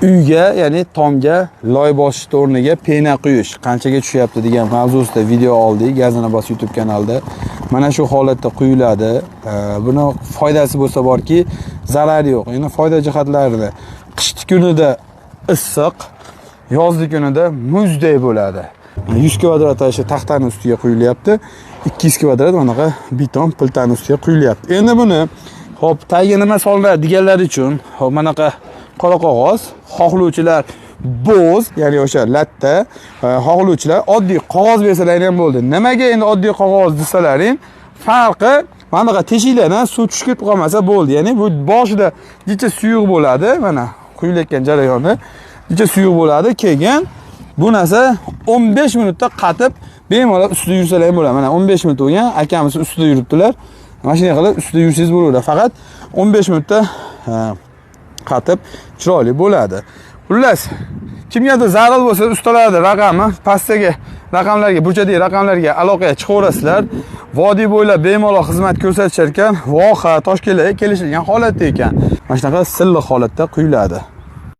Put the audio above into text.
uyga, ya'ni tomga loy bosish o'rniga pena quyish qanchaga tushyapti degan mavzusida video oldik Gazanabos YouTube kanalida. Mana shu holatda quyiladi. Buni foydasi bo'lsa borki, zarari yo'q. Ya'ni foyda jihatlarida qish kunida issiq, yozgi kunida muzdek bo'ladi. 100 kvadrat tashi taxtani ustiga quyilyapti. 200 kvadrat manaqa beton plitani ustiga quyilyapti. Endi buni hop tagiga nima solinadi deganlar uchun hop manaqa qora qog'oz, xohlovchilar bo'z, ya'ni o'sha latta, xohlovchilar oddiy qog'oz bersalar ham bo'ldi. Nimaga endi oddiy qog'oz desalaring, farqi manaqa teshiklardan suv tushib ketib qolmasa bo'ldi. Ya'ni bu boshida jicha suyuq bo'ladi, mana quyilayotgan jarayonda jicha suyuq bo'ladi. Keyin bu narsa 15 minutda qatib bemalol ustida yursalar ham bo'ladi. Mana 15 minut bo'lgan, akamiz ustida yuribdilar. Mashina qilib ustida yursangiz bo'laveradi. Faqat 15 minutda qatib chiroyli bo'ladi. Xullas, kimgadir zarur bo'lsa ustalarning raqami pastdagi raqamlarga, burchadagi raqamlarga aloqaga chiqaverasizlar. Vodiy bo'ylab bemalol xizmat ko'rsatishar ekan, voha Toshkentga kelishilgan holatda ekan. Mana shunaqa silliq holatda quyiladi.